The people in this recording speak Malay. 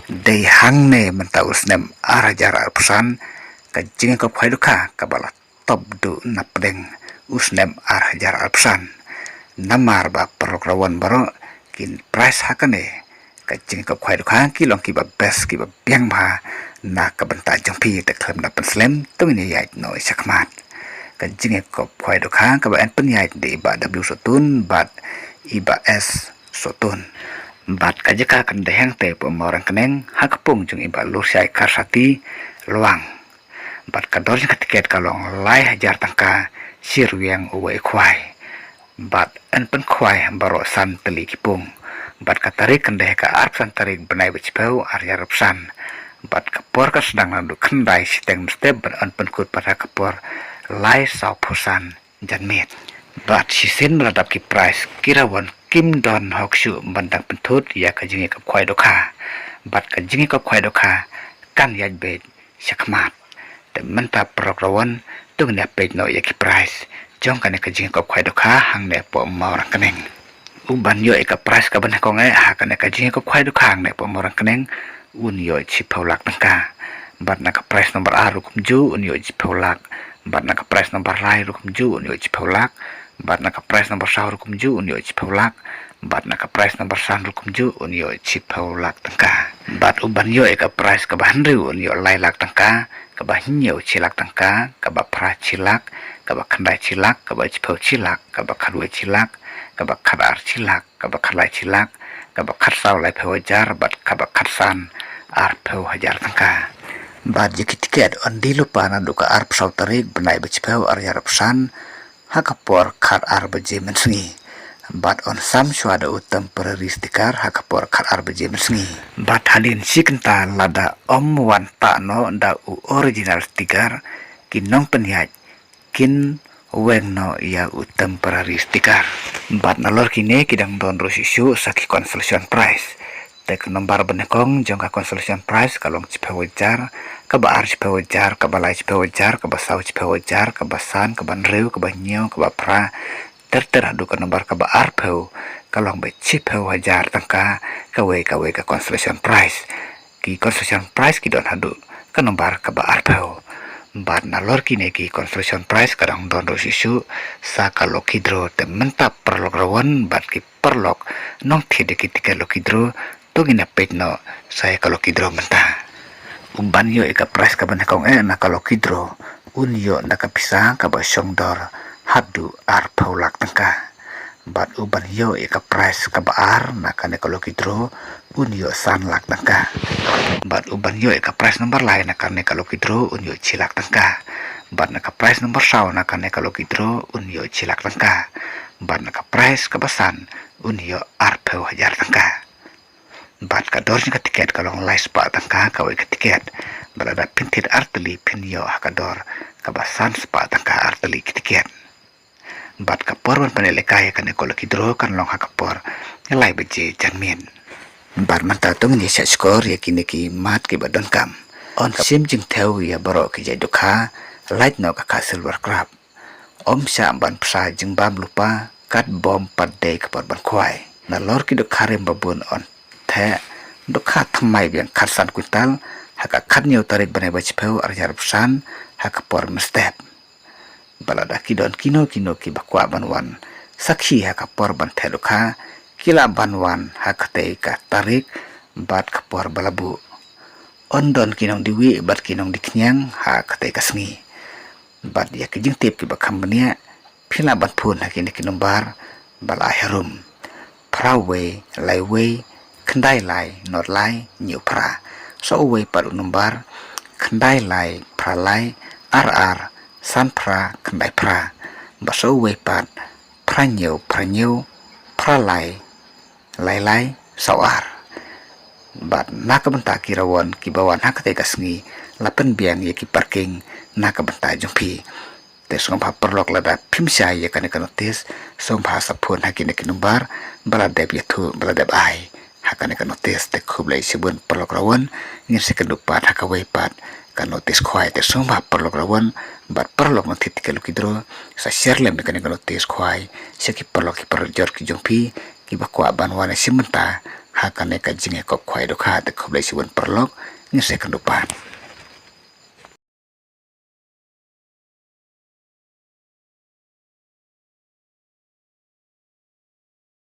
Day hang ne menta usnem arajar arpsan ka jinga ko phaidu kha kabala top du napdeng usnem arajar arpsan namar ba prograwan baro kin price hakane ka jinga ko phaidu kha ki long ki ba best ki ba biang ba na ka banta jangpi te khlem na penslem tungni yai no sakmat ka jinga ko phaidu kha ka ba en pen yai de ba w sotun bat iba s sotun bat kajaka kan dehang te pemorang keneng hakapung jung iba lursai karsati luang bat kador jeng tiket kalong lai hajar tangka sirwiang uwe kwai bat en pen kwai baro san teli kipung bat katarik kan deh ka arp san tarik benai bechpeu arya repsan bat kapor ka sedang nandu kendai siteng step ber en pen kut pada kapor lai sau pusan janmit bat sisin meradap ki price kirawan kim don hokshu bandang pentut ya ka jingi ka khwai dokha bat ka jingi ka khwai dokha kan yaj bet sakmat de menta prograwan tung ne pej no ya ki price jong kan ka jingi ka khwai dokha hang ne po morang keneng uban yo ka price ka ban ko ngai ha kan ka jingi ka khwai dokha hang ne po morang keneng un yo chi phaulak tangka bat na ka price number a rukum ju un yo chi phaulak bat na ka price number lai rukum ju un yo chi phaulak bat na ka price number sa rukum ju un yo chi phaulak bat na ka price number san rukum ju un yo chi phaulak tangka bat uban yo ka price ka ban ru un yo lai lak tangka ka ba hinyo chi lak tangka ka ba pra chi lak ka ba khandai chi lak ka ba chi phau chi lak ka ba kharwe chi lak ka ba khadar chi lak ka ba khalai chi lak ka ba khat sau lai phau jar bat ka ba khat san ar phau hajar tangka bat jeki tiket on di lupa na duka arp sau tarik benai bechpeu arya rapsan hakapor khat ar beje mensengi bat on sam suada utam peristikar hakapor khat ar beje mensengi bat halin sikenta lada om wan ta no da u original stiker kinong penyaj kin weng no ya utam peristikar bat nalor kine kidang don rosisu saki consolation price tek nomor benekong jongka consolation price kalong cipewajar kaba ar cipewajar kaba lai cipewajar kaba sau cipewajar kaba san kaba nreu kaba nyau kaba pra teradu ka nomor kaba ar peu kalong be cipewajar tangka kawe ka consolation price ki consolation price ki don hadu ka nomor kaba ar peu bat nalor kine ki consolation price kadang don rosisu sa kalok hidro te mentap perlok rawan bat ki perlok nong thide ki tikalok hidro tugina pej no saya kalau kidro mentah umban yo ika price ka banakong na kalau kidro un yo naka pisang ka ba dor hadu ar paulak tangka bat uban yo ika price ka ba ar naka ne kalau kidro un yo san lak tangka bat uban yo ika price number lain naka ne kalau kidro un yo chilak tangka bat naka price number sau naka ne kalau kidro un yo chilak tangka bat naka price ka basan un yo ar pau hajar tangka bat kadornya ke tiket kalau ngelai sepak tangka kawai ke tiket berada pintir arteli pinyo hakador kabasan sepak tangka arteli ke tiket bat kapor wan panelekai kan ekolo kidro kan long hakapor ngelai beje janmin bat manta tung ni set skor ya kini ki mat ki badon kam on sim jing theo ya baro ki jai dokha light no ka silver crab om sa ban psa jing bam lupa kat bom padde kapor ban khwai na lor ki dokhare babun on the dokha thamai biang kharsan kutal haka khatnyo tarik banai bachpeu arjar psan haka por mestep balada kidon kino ki bakwa banwan sakhi haka por ban the dokha kila banwan haka te ka tarik bat kapor balabu ondon kinong diwi bat kinong diknyang haka te kasngi bat ya kijing tip ki bakham bania phila bat phun hakini kinombar bala herum prawe laiwe kendai lai not lai nhiều pra so we paru nombar kendai lai pra lai ar san pra kendai pra ba so we pat pra nhiều pra lai so ar bat nakabenta kirawan kibawan hakate kasngi lapen biang ye ki parking nakabenta jongpi te song pa perlok lada pimsya ye kan notis song pa sapun hakine kinombar baladeb yatu baladeb ai hakane kan notis te khublai sibun perlok rawan ngir sekedupat hakawai pat kan notis khwai te sumba perlok rawan bat perlok notit ke lukidro sa share lem kan notis khwai seki perlok ki perjor ki jongpi ki bakwa banwana simenta hakane ka jinge ko khwai do kha te khoblai siwan perlok ni se kan dupan